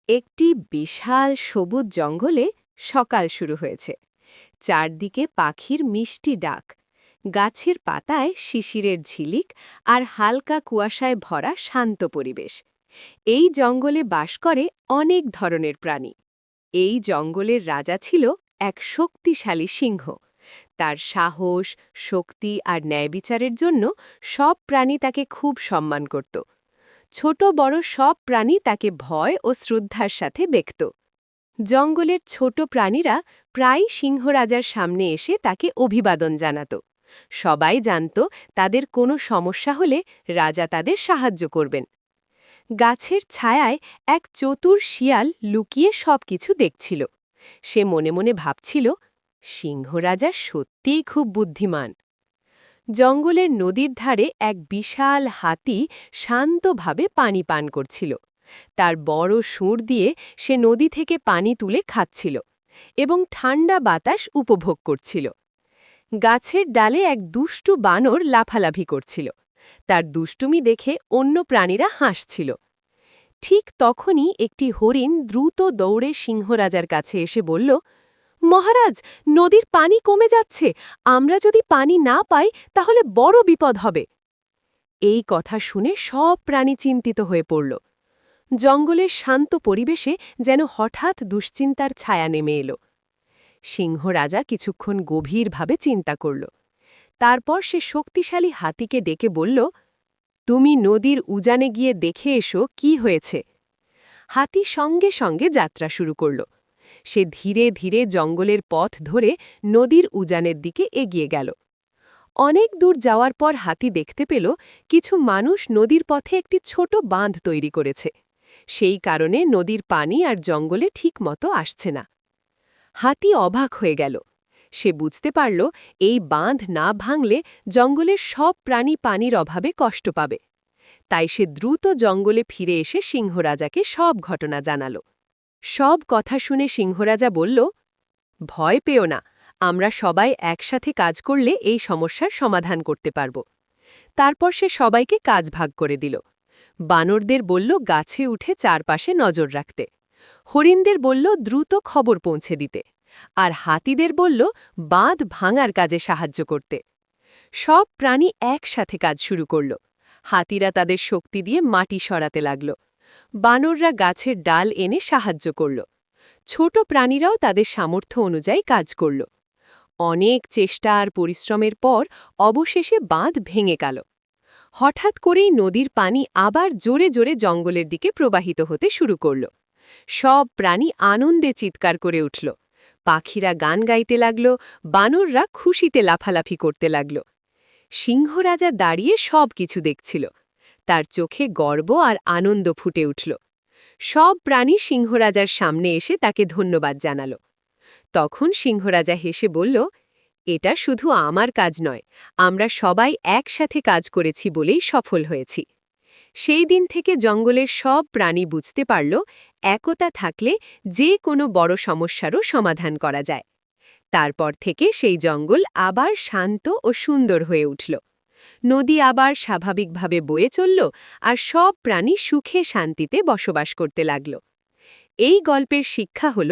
একটি বিশাল সবুজ জঙ্গলে সকাল শুরু হয়েছে। চারদিকে পাখির মিষ্টি ডাক, গাছের পাতায় শিশিরের ঝিলিক আর হালকা কুয়াশায় ভরা শান্ত পরিবেশ। এই জঙ্গলে বাস করে অনেক ধরনের প্রাণী। এই জঙ্গলের রাজা ছিল এক শক্তিশালী সিংহ। তার সাহস, শক্তি আর ন্যায়বিচারের জন্য সব প্রাণী তাকে খুব সম্মান করত। ছোট বড় সব প্রাণী তাকে ভয় ও শ্রদ্ধার সাথে দেখত। জঙ্গলের ছোট প্রাণীরা প্রায় সিংহরাজার সামনে এসে তাকে অভিবাদন জানাত। সবাই জানত তাদের কোনো সমস্যা হলে রাজা তাদের সাহায্য করবেন। গাছের ছায়ায় এক চতুর শিয়াল লুকিয়ে সবকিছু দেখছিল। সে মনে মনে ভাবছিল, সিংহরাজা সত্যিই খুব বুদ্ধিমান। জঙ্গলের নদীর ধারে এক বিশাল হাতি শান্তভাবে পানি পান করছিল। তার বড় সুঁড় দিয়ে সে নদী থেকে পানি তুলে খাচ্ছিল এবং ঠান্ডা বাতাস উপভোগ করছিল। গাছের ডালে এক দুষ্টু বানর লাফালাফি করছিল। তার দুষ্টুমি দেখে অন্য প্রাণীরা হাসছিল। ঠিক তখনই একটি হরিণ দ্রুত দৌড়ে সিংহরাজার কাছে এসে বলল, মহারাজ, নদীর পানি কমে যাচ্ছে। আমরা যদি পানি না পাই তাহলে বড় বিপদ হবে। এই কথা শুনে সব প্রাণী চিন্তিত হয়ে পড়ল। জঙ্গলের শান্ত পরিবেশে যেন হঠাৎ দুশ্চিন্তার ছায়া নেমে এলো। সিংহরাজা কিছুক্ষণ গভীরভাবে চিন্তা করল। তারপর সে শক্তিশালী হাতিকে ডেকে বলল, তুমি নদীর উজানে গিয়ে দেখে এসো কি হয়েছে। হাতি সঙ্গে সঙ্গে যাত্রা শুরু করল। সে ধীরে ধীরে জঙ্গলের পথ ধরে নদীর উজানের দিকে এগিয়ে গেল। অনেক দূর যাওয়ার পর হাতি দেখতে পেল কিছু মানুষ নদীর পথে একটি ছোট বাঁধ তৈরি করেছে। সেই কারণে নদীর পানি আর জঙ্গলে ঠিকমতো আসছে না। হাতি অবাক হয়ে গেল। সে বুঝতে পারল এই বাঁধ না ভাঙলে জঙ্গলের সব প্রাণী পানির অভাবে কষ্ট পাবে। তাই সে দ্রুত জঙ্গলে ফিরে এসে সিংহরাজাকে সব ঘটনা জানাল। সব কথা শুনে সিংহরাজা বলল, ভয় পেও না, আমরা সবাই একসাথে কাজ করলে এই সমস্যার সমাধান করতে পারব। তারপর সে সবাইকে কাজ ভাগ করে দিল। বানরদের বলল গাছে উঠে চারপাশে নজর রাখতে, হরিণদের বলল দ্রুত খবর পৌঁছে দিতে, আর হাতিদের বলল বাঁধ ভাঙার কাজে সাহায্য করতে। সব প্রাণী একসাথে কাজ শুরু করল। হাতিরা তাদের শক্তি দিয়ে মাটি সরাতে লাগল। বানররা গাছের ডাল এনে সাহায্য করল। ছোট প্রাণীরাও তাদের সামর্থ্য অনুযায়ী কাজ করল। অনেক চেষ্টা আর পরিশ্রমের পর অবশেষে বাঁধ ভেঙে গেল। হঠাৎ করেই নদীর পানি আবার জোরে জোরে জঙ্গলের দিকে প্রবাহিত হতে শুরু করল। সব প্রাণী আনন্দে চিৎকার করে উঠল। পাখিরা গান গাইতে লাগল, বানররা খুশিতে লাফালাফি করতে লাগল। সিংহরাজা দাঁড়িয়ে সব কিছু দেখছিল। তার চোখে গর্ব আর আনন্দ ফুটে উঠল। সব প্রাণী সিংহরাজার সামনে এসে তাকে ধন্যবাদ জানাল। তখন সিংহরাজা হেসে বলল, এটা শুধু আমার কাজ নয়, আমরা সবাই একসাথে কাজ করেছি বলেই সফল হয়েছি। সেই দিন থেকে জঙ্গলের সব প্রাণী বুঝতে পারল, একতা থাকলে যে কোনো বড় সমস্যারও সমাধান করা যায়। তারপর থেকে সেই জঙ্গল আবার শান্ত ও সুন্দর হয়ে উঠল। নদী আবার স্বাভাবিকভাবে বয়ে চলল, আর সব প্রাণী সুখে শান্তিতে বসবাস করতে লাগল। এই গল্পের শিক্ষা হল,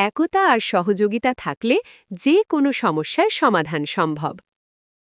একতা আর সহযোগিতা থাকলে যে কোনো সমস্যার সমাধান সম্ভব।